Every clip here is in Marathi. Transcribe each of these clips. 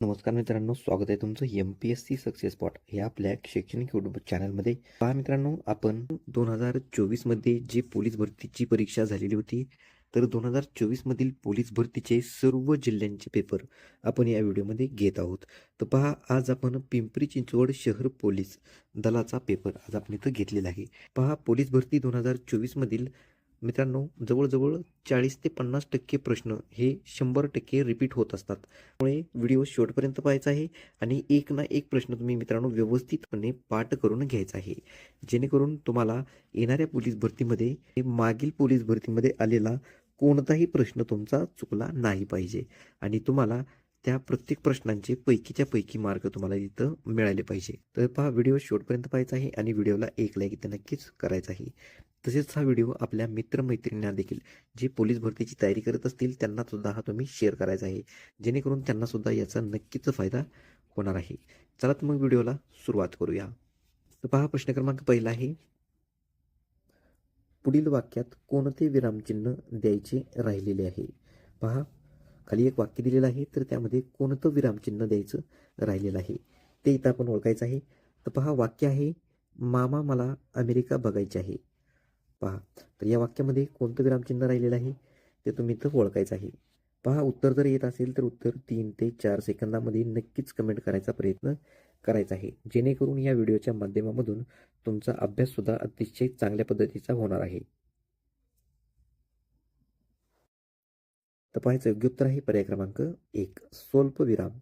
नमस्कार मित्रांनो, स्वागत आहे तुमचं MPSC सक्सेस स्पॉट या आपल्या शैक्षणिक यूट्यूब चॅनलमध्ये. पहा मित्रांनो, आपण 2024 मध्ये जी पोलीस भरतीची परीक्षा झालेली होती, तर 2024 मधील पोलीस भरतीचे सर्व जिल्ह्यांचे पेपर आपण या व्हिडिओमध्ये घेत आहोत. तर पहा, आज आपण पिंपरी चिंचवड शहर पोलीस दलाचा पेपर आज आपण इथं घेतलेला आहे. पहा, पोलीस भरती 2024 मधील मित्रांनो जवळजवळ 40 ते 50% प्रश्न हे 100% रिपीट होत असतात. त्यामुळे व्हिडिओ शेवटपर्यंत पाहायचा आहे आणि एक ना एक प्रश्न तुम्ही मित्रांनो व्यवस्थितपणे पाठ करून घ्यायचा आहे, जेणेकरून तुम्हाला येणाऱ्या पोलीस भरतीमध्ये मागील पोलीस भरतीमध्ये आलेला कोणताही प्रश्न तुमचा चुकला नाही पाहिजे आणि तुम्हाला त्या प्रत्येक प्रश्नांचे पैकीच्या पैकी मार्क तुम्हाला इथं मिळाले पाहिजे. तर पहा, व्हिडिओ शेवटपर्यंत पाहायचा आहे आणि व्हिडिओला एक लाईक इथं नक्कीच करायचा आहे. तसेच हा व्हिडिओ आपल्या मित्रमैत्रिणींना देखील जे पोलीस भरतीची तयारी करत असतील त्यांना सुद्धा हा तुम्ही शेअर करायचा आहे, जेणेकरून त्यांना सुद्धा याचा नक्कीच फायदा होणार आहे. चला तर मग व्हिडिओला सुरुवात करूया. तर पहा, प्रश्न क्रमांक पहिला आहे, पुढील वाक्यात कोणते विरामचिन्ह द्यायचे राहिलेले आहे. पहा, खाली एक वाक्य दिलेलं आहे, तर त्यामध्ये कोणतं विरामचिन्ह द्यायचं राहिलेलं आहे ते इथं आपण ओळखायचं आहे. तर पहा, वाक्य आहे, मामा मला अमेरिका बघायचे आहे. पहा, तर या वाक्यामध्ये कोणतं विरामचिन्ह राहिलेलं आहे ते तुम्ही इथं ओळखायचं आहे. पहा, उत्तर जर येत असेल तर उत्तर 3 ते 4 सेकंदामध्ये नक्कीच कमेंट करायचा प्रयत्न करायचा आहे, जेणेकरून या व्हिडिओच्या माध्यमामधून तुमचा अभ्यास सुद्धा अतिशय चांगल्या पद्धतीचा होणार आहे. तर पाहायचं योग्य उत्तर आहे पर्याय क्रमांक 1 स्वल्प विराम.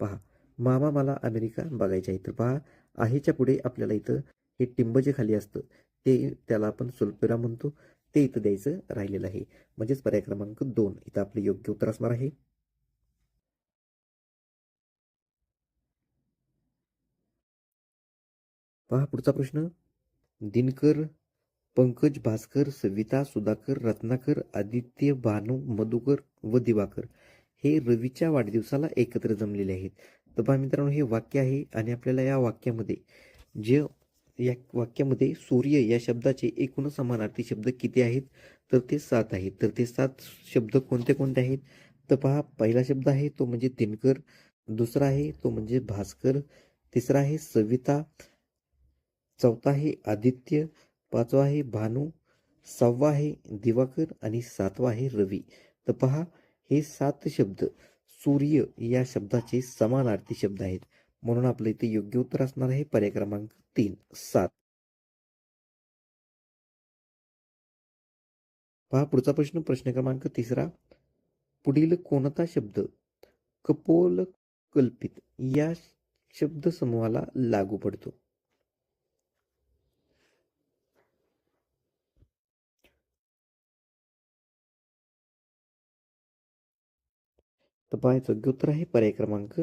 पहा, मामा मला अमेरिका बघायचे आहे. तर पहा, आहेच्या पुढे आपल्याला इथं हे टिंब जे खाली असतं ते त्याला आपण स्वल्पविराम म्हणतो, ते इथं द्यायचं राहिलेलं आहे. म्हणजेच पर्याय क्रमांक 2 इथं आपलं योग्य उत्तर असणार आहे. पहा पुढचा प्रश्न, दिनकर, पंकज, भास्कर, सविता, सुधाकर, रत्नाकर, आदित्य, भानू, मधुकर व दिवाकर हे रवीच्या वाढदिवसाला एकत्र जमलेले आहेत. तर पहा मित्रांनो, हे वाक्य आहे आणि आपल्याला या वाक्यामध्ये जे या वाक्यामध्ये सूर्य या शब्दाचे एकूण समानार्थी शब्द किती आहेत, तर ते 7 आहेत. तर ते 7 शब्द कोणते कोणते आहेत, तर पहा, पहिला शब्द आहे तो म्हणजे दिनकर, दुसरा आहे तो म्हणजे भास्कर, तिसरा आहे सविता, चौथा आहे आदित्य, पाचवा आहे भानू, सहावा आहे दिवाकर आणि सातवा आहे रवी. तर पहा, हे 7 शब्द सूर्य या शब्दाचे समानार्थी शब्द आहेत, म्हणून आपलं इथे योग्य उत्तर असणार आहे पर्याय क्रमांक 3 7. पहा पुढचा प्रश्न, प्रश्न क्रमांक तिसरा, पुढील कोणता शब्द कपोल कल्पित या शब्दसमूहाला लागू पडतो. तर पहा, याचं योग्य उत्तर आहे पर्याय क्रमांक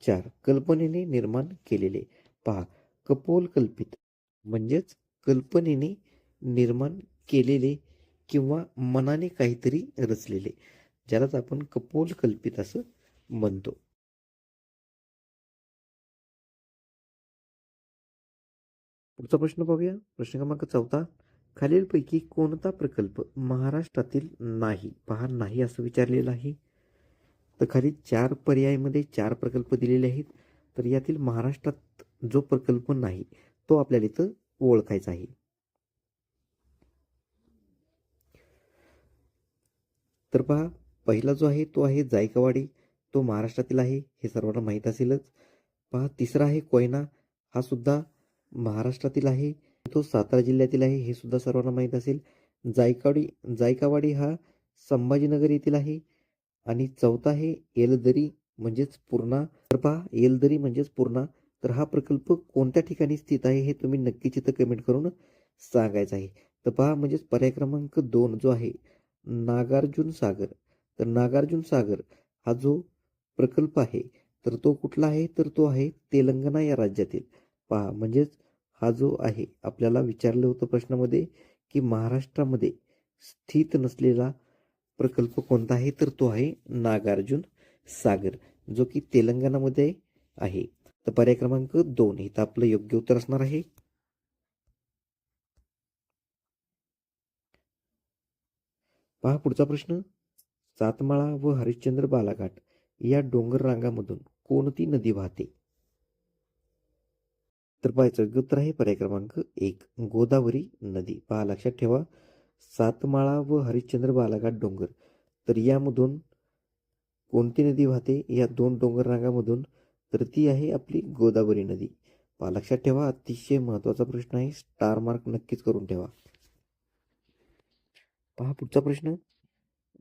4 कल्पनेने निर्माण केलेले. पहा, कपोल कल्पित म्हणजेच कल्पनेने निर्माण केलेले किंवा मनाने काहीतरी रचलेले, ज्यालाच आपण कपोल कल्पित असं म्हणतो. पुढचा प्रश्न पाहूया, प्रश्न क्रमांक 4 खालीलपैकी कोणता प्रकल्प महाराष्ट्रातील नाही. पहा, नाही असं विचारलेलं आहे. तर खाली 4 पर्यायामध्ये 4 प्रकल्प दिलेले आहेत. तर यातील महाराष्ट्रात जो प्रकल्प नाही तो आपल्याला इथं ओळखायचा आहे. तर पहा, पहिला जो आहे तो आहे जायकवाडी, तो महाराष्ट्रातील आहे, हे सर्वांना माहीत असेलच. पहा, तिसरा आहे कोयना, हा सुद्धा महाराष्ट्रातील आहे, तो सातारा जिल्ह्यातील आहे, हे सुद्धा सर्वांना माहीत असेल. जायकवाडी जायकावाडी हा संभाजीनगर येथील आहे आणि चौथा आहे येलदरी म्हणजेच पूर्णा. तर पहा, येलदरी म्हणजेच पूर्णा. तर हा प्रकल्प कोणत्या ठिकाणी स्थित आहे हे तुम्ही नक्कीच इथं कमेंट करून सांगायचं आहे. तर पहा, म्हणजेच पर्याय क्रमांक 2 जो आहे नागार्जुन सागर. तर नागार्जुन सागर हा जो प्रकल्प आहे तर तो कुठला आहे, तर तो आहे तेलंगणा या राज्यातील. पहा, म्हणजेच हा जो आहे आपल्याला विचारलं होतं प्रश्नामध्ये की महाराष्ट्रामध्ये स्थित नसलेला प्रकल्प कोणता आहे, तर तो आहे नागार्जुन सागर, जो की तेलंगणामध्ये आहे. तर पर्याय क्रमांक 2 इथं आपलं योग्य उत्तर असणार आहे. पहा पुढचा प्रश्न, सातमाळा व हरिश्चंद्र बालाघाट या डोंगर रांगामधून कोणती नदी वाहते? तर पाहायचं योग्य उत्तर आहे पर्याय क्रमांक 1 गोदावरी नदी. पहा लक्षात ठेवा, सातमाळा व हरिश्चंद्र बालाघाट डोंगर, तर यामधून कोणती नदी वाहते या दोन डोंगर रांगामधून? तर ती आहे आपली गोदावरी नदी. पहा लक्षात ठेवा, अतिशय महत्वाचा प्रश्न आहे, स्टार मार्क नक्कीच करून ठेवा. पहा पुढचा प्रश्न,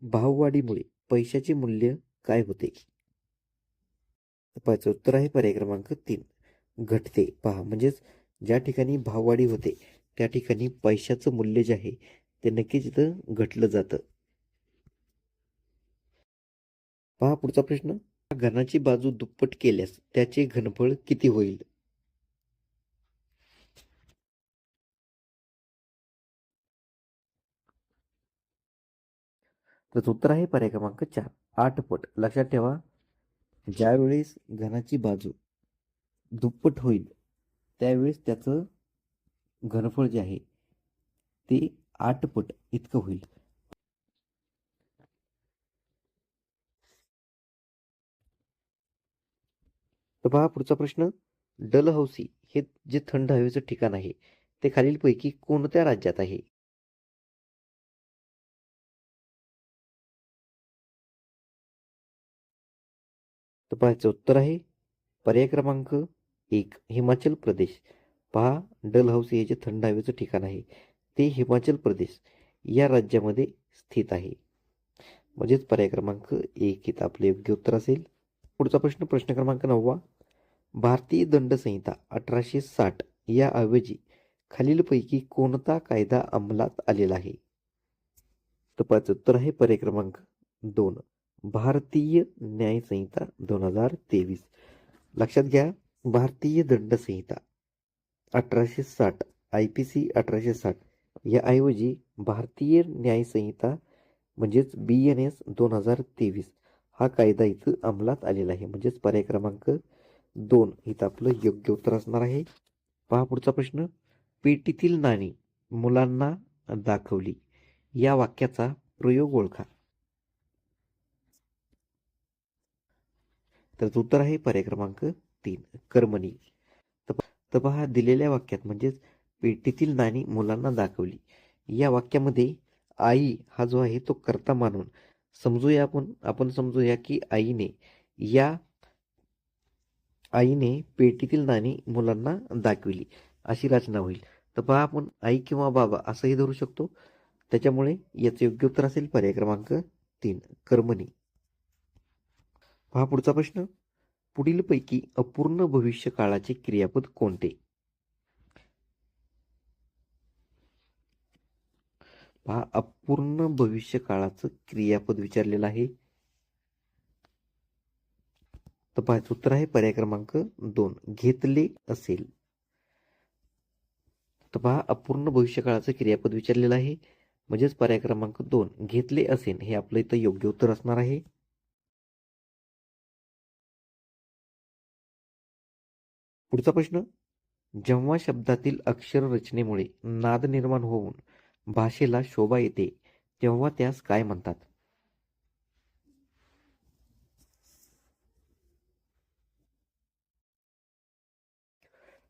भाववाढीमुळे पैशाचे मूल्य काय होते? पाहायचं उत्तर आहे पर्याय क्रमांक 3 घटते. पहा म्हणजेच ज्या ठिकाणी भाववाढी होते त्या ठिकाणी पैशाचं मूल्य जे आहे ते नक्कीच इथं घटलं जातं. पहा पुढचा प्रश्न, घनाची बाजू दुप्पट केल्यास त्याचे घनफळ किती होईल? तर उत्तर आहे पर्याय क्रमांक 4 8 पट. लक्षात ठेवा, ज्यावेळेस घनाची बाजू दुप्पट होईल त्यावेळेस त्याचं घनफळ जे आहे ते 8 पट इतकं होईल. तर पहा पुढचा प्रश्न, डलहौसी हे जे थंड हवेचं ठिकाण आहे ते खालीलपैकी कोणत्या राज्यात आहे? तर पाहायचं उत्तर आहे पर्याय क्रमांक 1 हिमाचल प्रदेश. पहा डलहौसी हे जे थंड हवेचं ठिकाण आहे ते हिमाचल प्रदेश या राज्यामध्ये स्थित आहे. म्हणजेच पर्याय क्रमांक 1 इथं आपले योग्य उत्तर असेल. पुढचा प्रश्न, प्रश्न क्रमांक 9 भारतीय दंड संहिता 1860 या ऐवजी खालीलपैकी कोणता कायदा अंमलात आलेला आहे? तर पाहायचं उत्तर आहे पर्याय क्रमांक 2 भारतीय न्याय संहिता 2023. लक्षात घ्या, भारतीय दंड संहिता 1860 IPC 1860 या ऐवजी भारतीय न्याय संहिता म्हणजेच BNS 2023 हा कायदा इथं अंमलात आलेला आहे. म्हणजेच पर्याय क्रमांक 2 इथं आपलं योग्य उत्तर असणार आहे. पहा पुढचा प्रश्न, पेटीतील नाणी मुलांना दाखवली या वाक्याचा प्रयोग ओळखा. तर उत्तर आहे पर्याय क्रमांक 3 कर्मणी. तर पहा दिलेल्या वाक्यात म्हणजेच पेटीतील नाणी मुलांना दाखवली या वाक्यामध्ये आई हा जो आहे तो कर्ता मानून समजूया, आपण समजूया की आईने पेटीतील नाणी मुलांना दाखविली अशी रचना होईल. तर पहा आपण आई किंवा बाबा असंही धरू शकतो. त्याच्यामुळे याचे योग्य उत्तर असेल पर्याय क्रमांक 3 कर्मणी. पहा पुढचा प्रश्न, पुढीलपैकी अपूर्ण भविष्य काळाचे क्रियापद कोणते? पहा अपूर्ण भविष्य काळाचं क्रियापद विचारलेलं आहे. तर पाहायचं उत्तर आहे पर्याय क्रमांक 2 घेतले असेल. तर पहा अपूर्ण भविष्यकाळाचं क्रियापद विचारलेलं आहे म्हणजेच पर्याय क्रमांक 2 घेतले असेल हे आपलं इथं योग्य उत्तर असणार आहे. पुढचा प्रश्न, जेव्हा शब्दातील अक्षर रचनेमुळे नाद निर्माण होऊन भाषेला शोभा येते तेव्हा त्यास काय म्हणतात?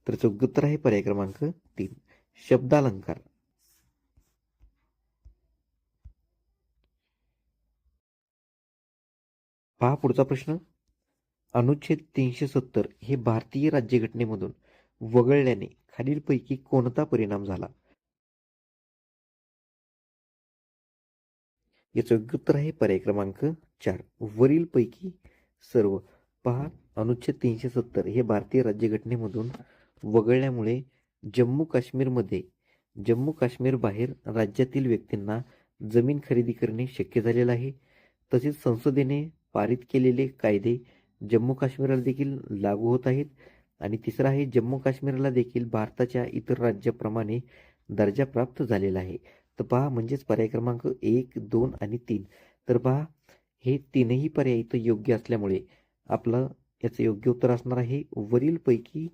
तर योग्य उत्तर आहे पर्याय क्रमांक 3 शब्दालंकार. पहा पुढचा प्रश्न, अनुच्छेद 370 हे भारतीय राज्यघटनेमधून वगळल्याने खालीलपैकी कोणता परिणाम झाला? याचं योग्य उत्तर आहे पर्याय क्रमांक 4 वरीलपैकी सर्व. पहा अनुच्छेद 370 हे भारतीय राज्यघटनेमधून वगळल्यामुळे जम्मू काश्मीर बाहेर राज्यातील व्यक्तींना जमीन खरेदी करणे शक्य झालेलं आहे. तसेच संसदेने पारित केलेले कायदे जम्मू काश्मीरला देखील लागू होत आहेत. आणि तिसरा आहे जम्मू काश्मीरला देखील भारताच्या इतर राज्याप्रमाणे दर्जा प्राप्त झालेला आहे. तर पहा म्हणजेच पर्याय क्रमांक 1 2 आणि 3. तर पहा हे तीनही पर्याय इथं योग्य असल्यामुळे आपलं याचं योग्य उत्तर असणार आहे वरीलपैकी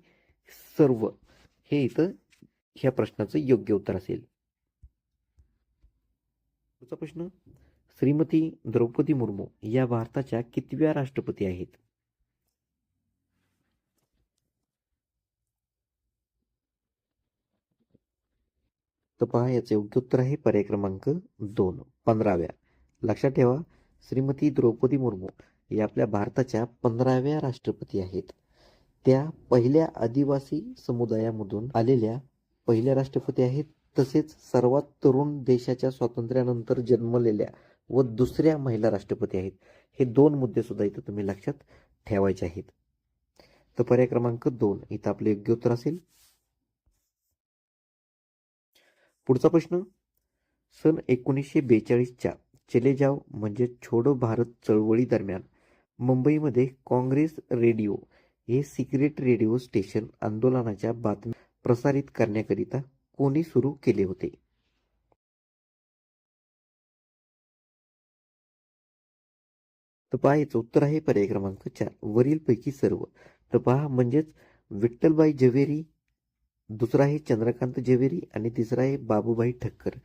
सर्व. हे इथं ह्या प्रश्नाचं योग्य उत्तर असेल. पुढचा प्रश्न, श्रीमती द्रौपदी मुर्मू या भारताच्या कितव्या राष्ट्रपती आहेत? तर पहा याचे योग्य उत्तर आहे पर्याय क्रमांक 2, 15व्या. लक्षात ठेवा, श्रीमती द्रौपदी मुर्मू या आपल्या भारताच्या 15व्या राष्ट्रपती आहेत. त्या पहिल्या आदिवासी समुदायामधून आलेल्या पहिल्या राष्ट्रपती आहेत. तसेच सर्वात तरुण देशाच्या स्वातंत्र्यानंतर जन्मलेल्या व दुसऱ्या महिला राष्ट्रपती आहेत. हे 2 मुद्दे सुद्धा इथं तुम्ही लक्षात ठेवायचे आहेत. तर पर्याय क्रमांक 2 इथं आपले योग्य उत्तर असेल. पुढचा प्रश्न, सन 1942च्या चले जाव म्हणजे छोडो भारत चळवळी दरम्यान मुंबईमध्ये काँग्रेस रेडिओ हे सिक्रेट रेडिओ स्टेशन आंदोलनाच्या बातम्या प्रसारित करण्याकरिता कोणी सुरू केले होते? तर पहा याचं उत्तर आहे पर्याय क्रमांक 4, वरीलपैकी सर्व. तर पहा म्हणजेच विठ्ठलबाई झवेरी, दुसरा आहे चंद्रकांत झवेरी आणि तिसरा आहे बाबूभाई ठक्कर.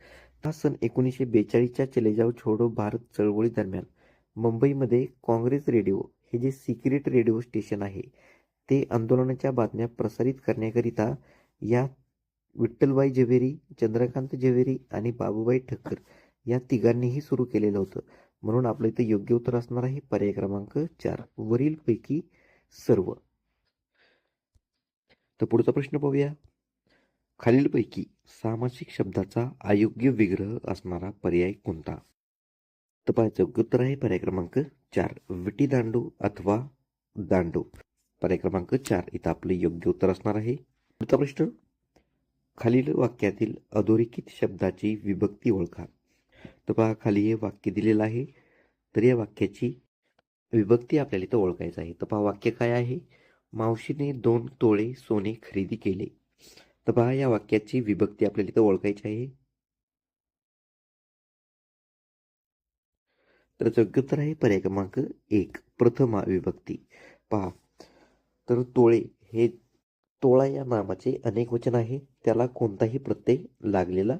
हा सन 1942च्या चले जाव छोडो भारत चळवळी दरम्यान मुंबईमध्ये काँग्रेस रेडिओ हे जे सिक्रेट रेडिओ स्टेशन आहे ते आंदोलनाच्या बातम्या प्रसारित करण्याकरिता या विठ्ठलबाई झवेरी, चंद्रकांत झवेरी आणि बाबूभाई ठक्कर या तिघांनीही सुरू केलेलं होतं. म्हणून आपलं इथं योग्य उत्तर असणार आहे पर्याय क्रमांक 4, वरीलपैकी सर्व. तर पुढचा प्रश्न पाहूया. खालीलपैकी सामासिक शब्दाचा अयोग्य विग्रह असणारा पर्याय कोणता? तर पाहायचं योग्य उत्तर आहे पर्याय क्रमांक 4, विटी दांडू अथवा दांडू. पर्याय क्रमांक 4 इथं आपले योग्य उत्तर असणार आहे. पुढचा प्रश्न, खालील वाक्यातील अधोरेखित शब्दाची विभक्ती ओळखा. तर पहा खाली हे वाक्य दिलेलं आहे. तर या वाक्याची विभक्ती आपल्याला इथं ओळखायचं आहे. तर पहा वाक्य काय आहे? मावशीने 2 तोळे सोने खरेदी केले. तर पहा या वाक्याची विभक्ती आपल्याला इथं ओळखायची आहे. तर योग्य उत्तर आहे पर्याय क्रमांक 1, प्रथमा विभक्ती. पहा, तर तोळे हे तोळा या नामाचे अनेक वचन आहे. त्याला कोणताही प्रत्यय लागलेला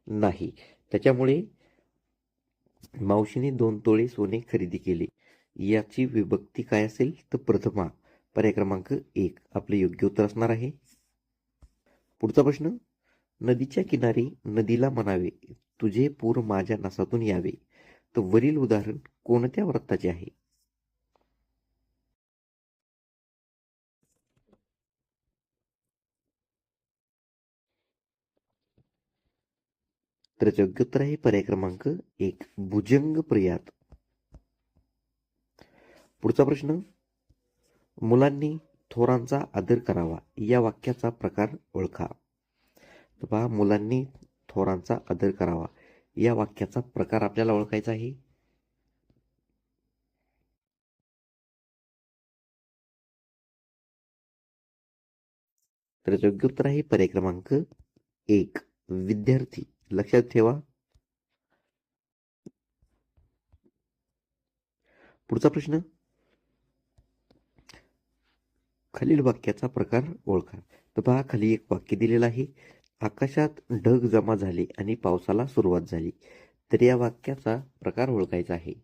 नाही. त्याच्यामुळे मावशीने 2 तोळे सोने खरेदी केले याची विभक्ती काय असेल? तर प्रथमा. पर्याय क्रमांक 1 आपले योग्य उत्तर असणार आहे. पुढचा प्रश्न, नदीच्या किनारी नदीला म्हणावे तुझे पूर माझ्या नसातून यावे. तर वरील उदाहरण कोणत्या वृत्ताचे आहे? तर योग्य उत्तर आहे पर्याय क्रमांक 1, भुजंग प्रियात. पुढचा प्रश्न, मुलांनी थोरांचा आदर करावा या वाक्याचा प्रकार ओळखा. तर पहा, मुलांनी थोरांचा आदर करावा या वाक्याचा प्रकार आपल्याला ओळखायचा आहे. तर योग्य उत्तर आहे पर्याय क्रमांक 1, विद्यार्थी. लक्षात ठेवा. पुढचा प्रश्न, खालील वाक्याचा प्रकार ओळखा. तर पहा खाली एक वाक्य दिलेलं आहे. आकाशात ढग जमा झाले आणि पावसाला सुरुवात झाली. तर या वाक्याचा प्रकार ओळखायचा आहे.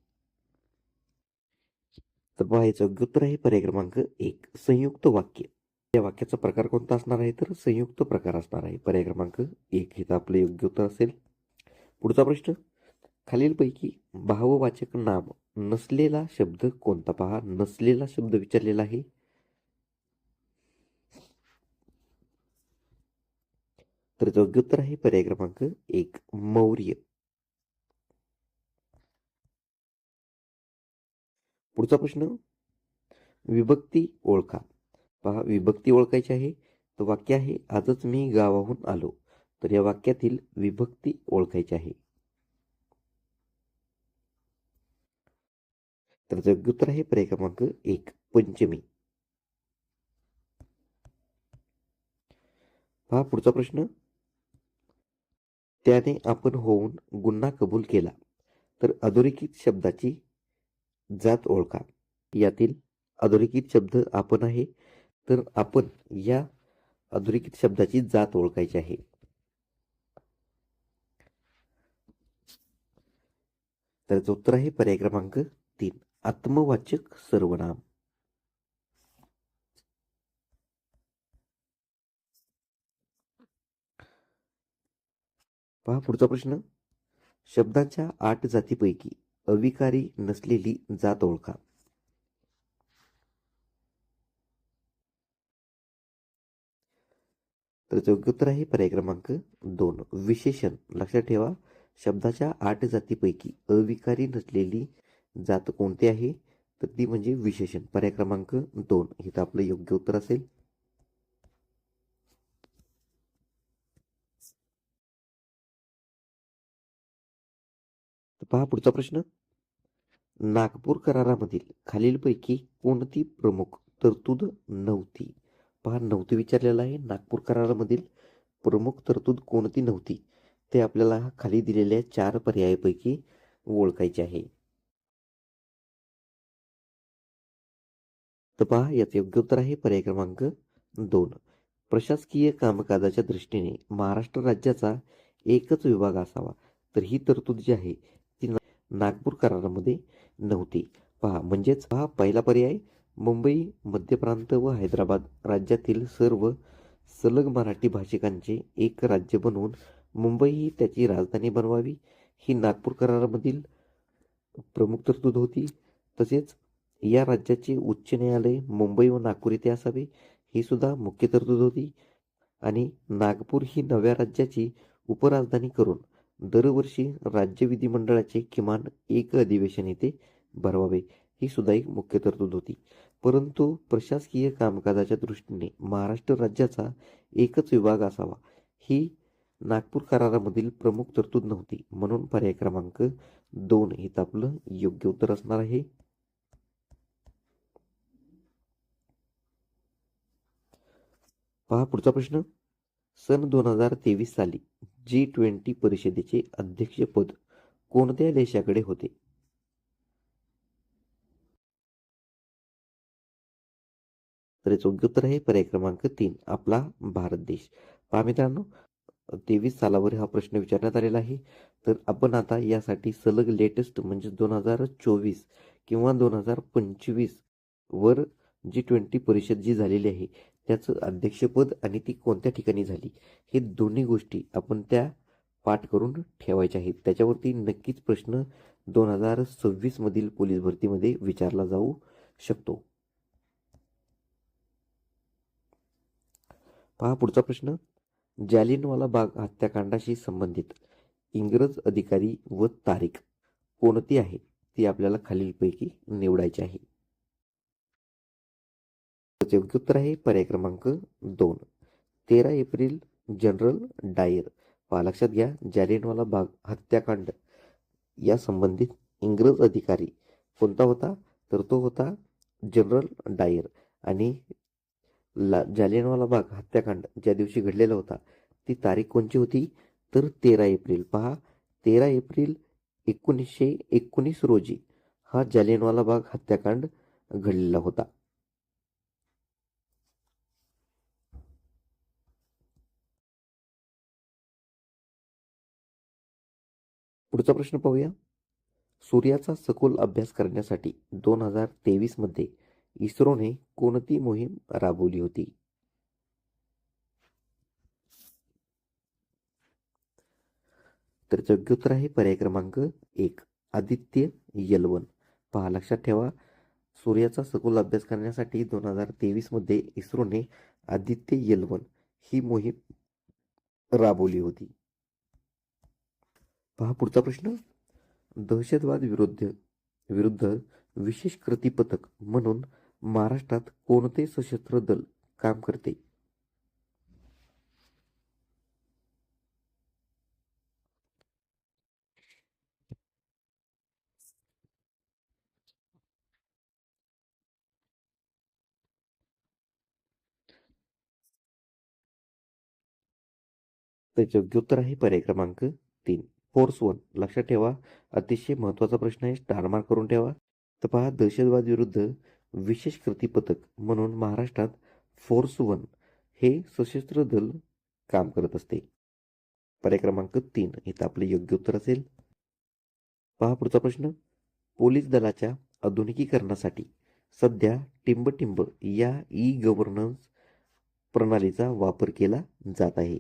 तर पहा याचं योग्य उत्तर आहे पर्याय क्रमांक 1, संयुक्त वाक्य. या वाक्याचा प्रकार कोणता असणार आहे? तर संयुक्त प्रकार असणार आहे. पर्याय क्रमांक 1 हे आपले योग्य उत्तर असेल. पुढचा प्रश्न, खालीलपैकी भाववाचक नाम नसलेला शब्द कोणता? पहा, नसलेला शब्द विचारलेला आहे. तर योग्य उत्तर आहे पर्याय क्रमांक 1, मौर्य. पुढचा प्रश्न, विभक्ती ओळखा. पहा विभक्ती ओळखायची आहे. तर वाक्य आहे, आजच मी गावाहून आलो. तर या वाक्यातील विभक्ती ओळखायची आहे. तर योग्य उत्तर आहे पर्याय क्रमांक 1, पंचमी. पहा पुढचा प्रश्न, त्याने आपण होऊन गुन्हा कबूल केला. तर अधोरेखित शब्दाची जात ओळखा. यातील अधोरेखित शब्द आपण आहे. तर आपण या अधोरेखित शब्दाची जात ओळखायची आहे. त्याचं उत्तर आहे पर्याय क्रमांक 3, आत्मवाचक सर्वनाम. पहा पुढचा प्रश्न. शब्दांच्या 8 जातीपैकी अविकारी नसलेली जात ओळखा. तर योग्य उत्तर आहे पर्याय क्रमांक 2 विशेषण. लक्षात ठेवा, शब्दाच्या 8 जातीपैकी अविकारी नसलेली जात कोणती आहे, तर ती म्हणजे विशेषण. पर्याय क्रमांक 2 हे तर आपलं योग्य उत्तर असेल. तर पहा पुढचा प्रश्न. नागपूर करारामधील खालीलपैकी कोणती प्रमुख तरतूद नव्हती. पहा नव्हती विचारलेला आहे. नागपूर करारामधील प्रमुख तरतूद कोणती नव्हती ते आपल्याला खाली दिलेल्या 4 पर्यायापैकी ओळखायचे आहे. तर पहा याचं योग्य उत्तर आहे पर्याय क्रमांक 2 प्रशासकीय कामकाजाच्या दृष्टीने महाराष्ट्र राज्याचा एकच विभाग असावा. तर ही तरतूद जी आहे ती नागपूर करारामध्ये नव्हती. पहा म्हणजेच पहा पहिला पर्याय, मुंबई, मध्य प्रांत व हैदराबाद राज्यातील सर्व सलग मराठी भाषिकांचे एक राज्य बनवून मुंबई ही त्याची राजधानी बनवावी, ही नागपूर करारामधील प्रमुख तरतूद होती. तसेच या राज्याचे उच्च न्यायालय मुंबई व नागपूर येथे असावे, ही सुद्धा मुख्य तरतूद होती. आणि नागपूर ही नव्या राज्याची उपराजधानी करून दरवर्षी राज्य विधिमंडळाचे किमान एक अधिवेशन येथे भरवावे, ही सुद्धा एक मुख्य तरतूद होती. परंतु प्रशासकीय कामकाजाच्या दृष्टीने महाराष्ट्र राज्याचा एकच विभाग असावा, ही नागपूर करारामधील प्रमुख तरतूद नव्हती. म्हणून पर्याय क्रमांक 2 हे आपलं योग्य उत्तर असणार आहे. पहा पुढचा प्रश्न. सन 2023 साली G20 परिषदेचे अध्यक्षपद कोणत्या देशाकडे होते. तर याचं योग्य उत्तर आहे पर्याय क्रमांक 3 आपला भारत देश. पहा मित्रांनो, 23 सालावर हा प्रश्न विचारण्यात आलेला आहे. तर आपण आता यासाठी सलग लेटेस्ट म्हणजे 2024 किंवा 2025 वर G20 परिषद जी झालेली आहे त्याचं अध्यक्षपद आणि ती कोणत्या ठिकाणी झाली, हे दोन्ही गोष्टी आपण त्या पाठ करून ठेवायच्या आहेत. त्याच्यावरती नक्कीच प्रश्न 2026 मधील पोलीस भरतीमध्ये विचारला जाऊ शकतो. पहा पुढचा प्रश्न. जालियनवाला बाग हत्याकांडाशी संबंधित इंग्रज अधिकारी व तारीख कोणती आहे, ती आपल्याला खालीलपैकी निवडायची आहे. त्याचे योग्य उत्तर आहे पर्याय क्रमांक 2 13 एप्रिल. जनरल डायर. पहा लक्षात घ्या, जालियनवाला बाग हत्याकांड या संबंधित इंग्रज अधिकारी कोणता होता, तर तो होता जनरल डायर. आणि जालियनवाला बाग हत्याकांड ज्या दिवशी घडलेला होता ती तारीख कोणती होती, तर 13 एप्रिल. पहा 13 एप्रिल 1919 रोजी हा जालियनवाला बाग हत्याकांड घडलेला होता. पुढचा प्रश्न पाहूया. सूर्याचा सखोल अभ्यास करण्यासाठी 2023 मध्ये इस्रोने कोणती मोहीम राबवली होती. तर योग्य उत्तर आहे पर्याय क्रमांक 1 आदित्य L1. पहा लक्षात ठेवा, सूर्याचा सखोल अभ्यास करण्यासाठी 2023 मध्ये इस्रोने आदित्य L1 ही मोहीम राबवली होती. पहा पुढचा प्रश्न. दहशतवाद विरुद्ध विरुद्ध विशेष कृती पथक म्हणून महाराष्ट्रात कोणते सशस्त्र दल काम करते. त्याचे योग्य उत्तर आहे पर्याय क्रमांक 3 फोर्स 1. लक्षात ठेवा, अतिशय महत्वाचा प्रश्न आहे, स्टार मार्क करून ठेवा. तर पहा, दहशतवाद विरुद्ध विशेष कृती पथक म्हणून महाराष्ट्रात फोर्स 1 हे सशस्त्र दल काम करत असते. पर्याय क्रमांक 3 इथं आपले योग्य उत्तर असेल. पहा पुढचा प्रश्न. पोलीस दलाच्या आधुनिकीकरणासाठी सध्या टिंबटिंब या ई-गव्हर्नन्स प्रणालीचा वापर केला जात आहे.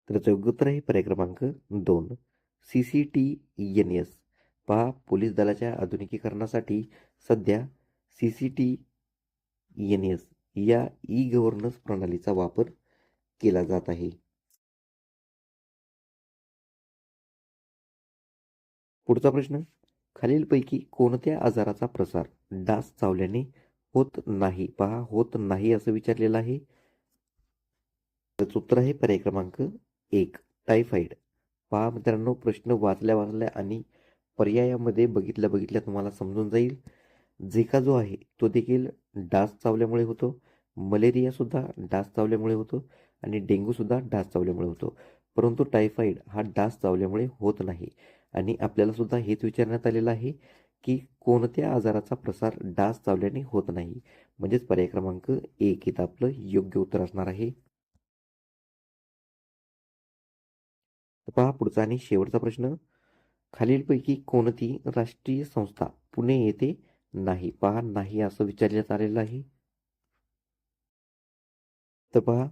तर याचं योग्य उत्तर आहे पर्याय क्रमांक 2 CCTNS. पहा, पोलीस दलाच्या आधुनिकीकरणासाठी सध्या CCTNS या ई गव्हर्नन्स प्रणालीचा वापर केला जात आहे. पुढचा प्रश्न, खालीलपैकी कोणत्या आजाराचा प्रसार डास चावल्याने होत नाही? पहा, होत नाही असं विचारलेलं आहे. त्याचं उत्तर आहे पर्याय क्रमांक 1 टायफॉइड. पहा मित्रांनो, प्रश्न वाचल्या आणि पर्यायामध्ये बघितल्या तुम्हाला समजून जाईल. झिका जो आहे तो देखील डास चावल्यामुळे होतो, मलेरिया सुद्धा डास चावल्यामुळे होतो आणि डेंग्यू सुद्धा डास चावल्यामुळे होतो. परंतु टायफॉइड हा डास चावल्यामुळे होत नाही. आणि आपल्याला सुद्धा हेच विचारण्यात आलेलं आहे की कोणत्या आजाराचा प्रसार डास चावल्याने होत नाही. म्हणजेच पर्याय क्रमांक 1 इथं आपलं योग्य उत्तर असणार आहे. पहा पुढचा आणि शेवटचा प्रश्न, खालीलपैकी कोणती राष्ट्रीय संस्था पुणे येथे नाही? पहा, नाही असं विचारण्यात आलेलं आहे. तर पहा,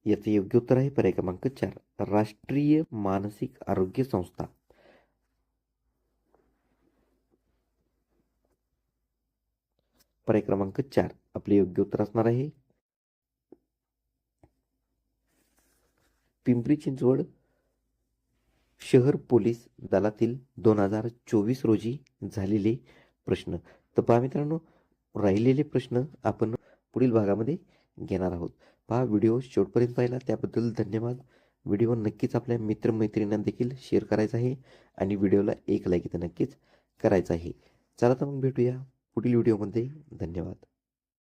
याचे योग्य उत्तर आहे पर्याय क्रमांक 4 राष्ट्रीय मानसिक आरोग्य संस्था. पर्याय क्रमांक 4 आपले योग्य उत्तर असणार आहे. पिंपरी चिंचवड शहर पोलीस दलातील 2024 रोजी झालेले प्रश्न. तर पहा मित्रांनो, राहिलेले प्रश्न आपण पुढील भागामध्ये घेणार आहोत. पहा, व्हिडिओ शेवटपर्यंत पाहिला त्याबद्दल धन्यवाद. व्हिडिओ नक्कीच आपल्या मित्रमैत्रिणींना देखील शेअर करायचा आहे आणि व्हिडिओला एक लाईक इथं नक्कीच करायचं आहे. चला तर मग भेटूया पुढील व्हिडिओमध्ये. धन्यवाद.